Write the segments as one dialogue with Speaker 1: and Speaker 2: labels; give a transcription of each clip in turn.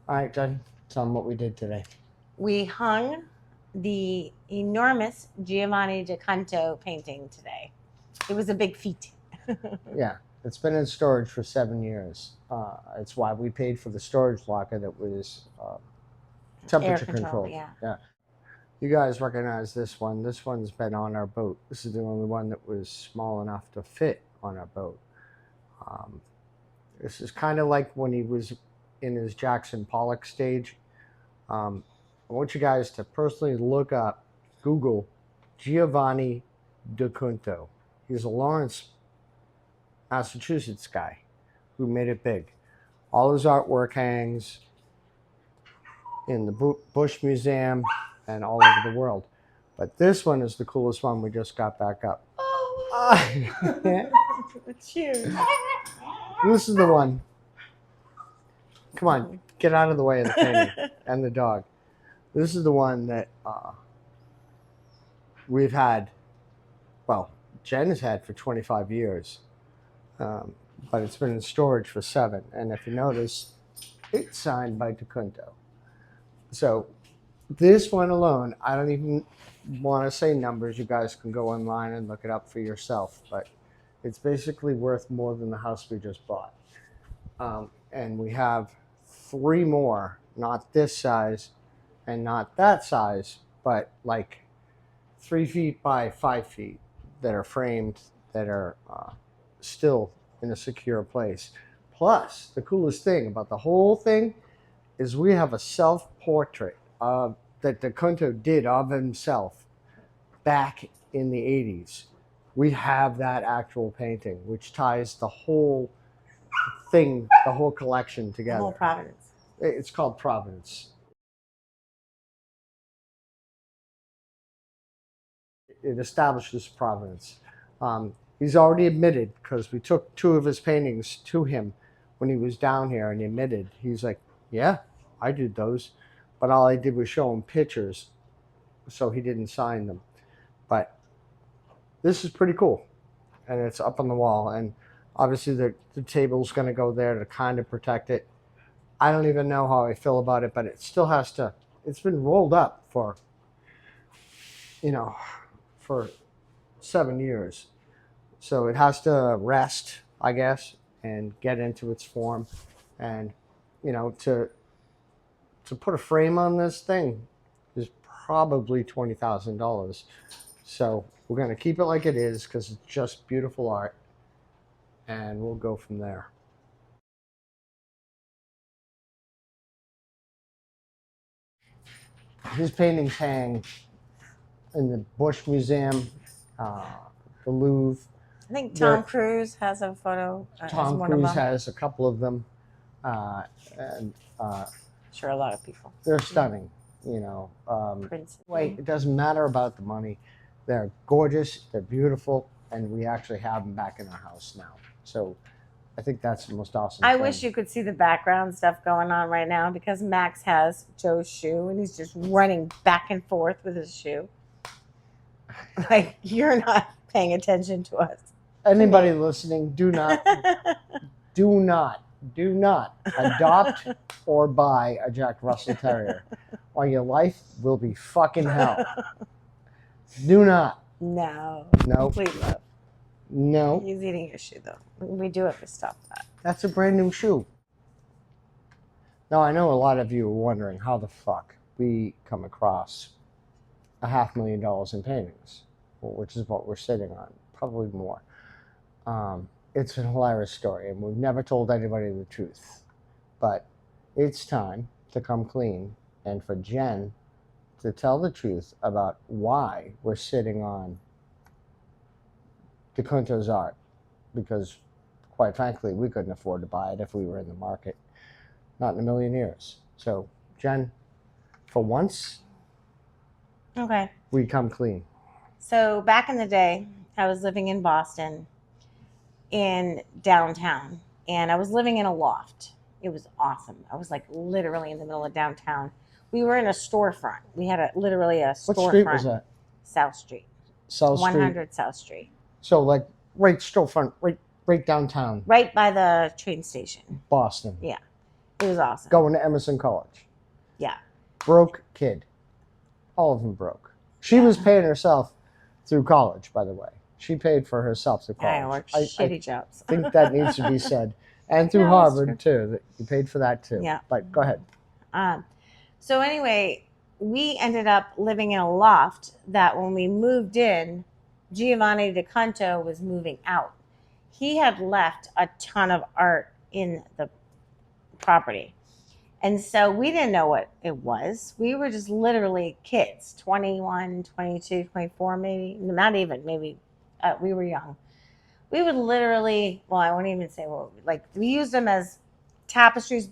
Speaker 1: All right, Jen, tell them what we did today.
Speaker 2: We hung the enormous Giovanni da Canto painting today. It was a big feat.
Speaker 1: Yeah, it's been in storage for 7 years. It's why we paid for the storage locker that was temperature controlled. Yeah. You guys recognize this one. This one's been on our boat. This is the only one that was small enough to fit on our boat. This is kind of like when he was in his Jackson Pollock stage. I want you guys to personally look up, Google Giovanni da Canto. He's a Lawrence, Massachusetts guy who made it big. All his artwork hangs in the Bush Museum and all over the world. But this one is the coolest one we just got back up.
Speaker 2: It's huge.
Speaker 1: This is the one. Come on, get out of the way of the painting and the dog. This is the one that we've had, well, Jen has had for 25 years. But it's been in storage for 7. And if you notice, it's signed by da Canto. So this one alone, I don't even want to say numbers. You guys can go online and look it up for yourself. But it's basically worth more than the house we just bought. And we have 3 more, not this size and not that size, but like 3 feet by 5 feet that are framed, that are still in a secure place. Plus, the coolest thing about the whole thing is we have a self-portrait that da Canto did of himself back in the 80s. We have that actual painting, which ties the whole thing, the whole collection together.
Speaker 2: The whole Providence.
Speaker 1: It's called Providence. It establishes Providence. He's already admitted, because we took 2 of his paintings to him when he was down here, and he admitted, he's like, yeah, I did those. But all I did was show him pictures, so he didn't sign them. But this is pretty cool, and it's up on the wall. And obviously the table's going to go there to kind of protect it. I don't even know how I feel about it, but it still has to, it's been rolled up for, for 7 years. So it has to rest, I guess, and get into its form. And, to put a frame on this thing is probably $20,000. So we're going to keep it like it is because it's just beautiful art. And we'll go from there. His paintings hang in the Bush Museum, the Louvre.
Speaker 2: I think Tom Cruise has a photo.
Speaker 1: Tom Cruise has a couple of them. And
Speaker 2: sure, a lot of people.
Speaker 1: They're stunning, Wait, it doesn't matter about the money. They're gorgeous, they're beautiful, and we actually have them back in our house now. So I think that's the most awesome
Speaker 2: I
Speaker 1: thing.
Speaker 2: wish you could see the background stuff going on right now, because Max has Joe's shoe and he's just running back and forth with his shoe. Like, you're not paying attention to us.
Speaker 1: Anybody listening, do not adopt or buy a Jack Russell Terrier, or your life will be fucking hell. Do not.
Speaker 2: No.
Speaker 1: No.
Speaker 2: Complete love.
Speaker 1: No.
Speaker 2: He's eating your shoe, though. We do have to stop that.
Speaker 1: That's a brand new shoe. Now, I know a lot of you are wondering how the fuck we come across $500,000 in paintings, which is what we're sitting on, probably more. It's a hilarious story, and we've never told anybody the truth. But it's time to come clean, and for Jen to tell the truth about why we're sitting on da Canto's art, because quite frankly, we couldn't afford to buy it if we were in the market. Not in a million years. So, Jen, for once,
Speaker 2: okay,
Speaker 1: we come clean.
Speaker 2: So back in the day, I was living in Boston, in downtown, and I was living in a loft. It was awesome. I was like literally in the middle of downtown. We were in a storefront. We had literally a storefront.
Speaker 1: What street was that?
Speaker 2: South Street.
Speaker 1: South Street.
Speaker 2: 100 South Street.
Speaker 1: So like right storefront, right downtown.
Speaker 2: Right by the train station.
Speaker 1: Boston.
Speaker 2: Yeah. It was awesome.
Speaker 1: going to Emerson College.
Speaker 2: Yeah.
Speaker 1: Broke kid. All of them broke. She was paying herself through college, by the way. She paid for herself through college.
Speaker 2: I worked shitty jobs.
Speaker 1: I think that needs to be said. And through
Speaker 2: No, it's
Speaker 1: Harvard, too. That you paid for that, too.
Speaker 2: Yeah.
Speaker 1: But go ahead.
Speaker 2: So anyway, we ended up living in a loft that when we moved in, Giovanni DeCunto was moving out. He had left a ton of art in the property. And so we didn't know what it was. We were just literally kids, 21, 22, 24 maybe. Not even, maybe we were young. We would literally, well, I won't even say what, like we used them as tapestries.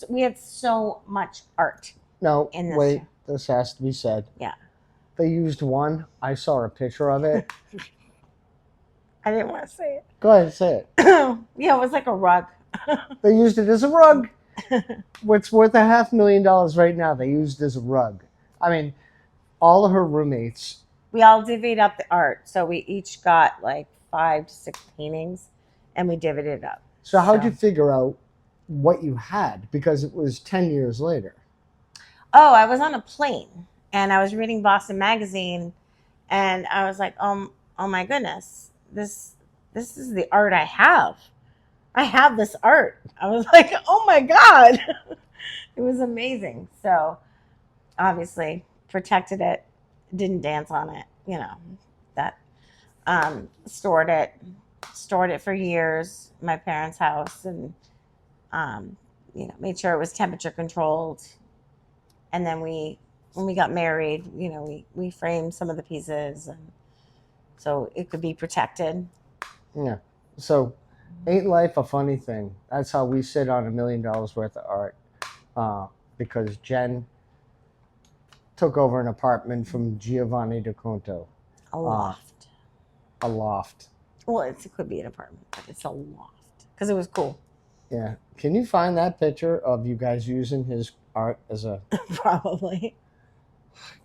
Speaker 2: We had so much art.
Speaker 1: No,
Speaker 2: in this
Speaker 1: wait, this has to be said.
Speaker 2: Yeah.
Speaker 1: They used one. I saw a picture of it.
Speaker 2: I didn't want to say it.
Speaker 1: Go ahead, say it.
Speaker 2: Yeah, it was like a rug.
Speaker 1: They used it as a rug. What's worth $500,000 right now, they used as a rug. I mean, all of her roommates.
Speaker 2: We all divvied up the art. So we each got like 5 to 6 paintings and we divvied it up.
Speaker 1: So how'd you figure out what you had? Because it was 10 years later.
Speaker 2: Oh, I was on a plane and I was reading Boston Magazine and I was like, oh my goodness, this is the art I have. I have this art. I was like, oh my God. It was amazing. So obviously protected it, didn't dance on it, that stored it for years in my parents' house and made sure it was temperature controlled. And then when we got married, we framed some of the pieces and so it could be protected.
Speaker 1: Yeah. So ain't life a funny thing? That's how we sit on $1 million worth of art. Because Jen took over an apartment from Giovanni DeCunto.
Speaker 2: A loft.
Speaker 1: A loft.
Speaker 2: Well, it could be an apartment, but it's a loft because it was cool.
Speaker 1: Yeah. Can you find that picture of you guys using his art as a...
Speaker 2: Probably.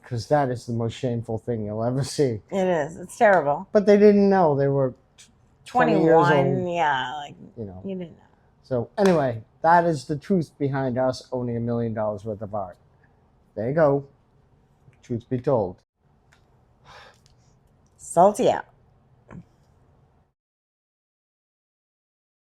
Speaker 1: Because that is the most shameful thing you'll ever see.
Speaker 2: It is. It's terrible.
Speaker 1: But they didn't know. They were 20 years old.
Speaker 2: Yeah. Like, you didn't know.
Speaker 1: So anyway, that is the truth behind us owning $1 million worth of art. There you go. Truth be told.
Speaker 2: Salty out.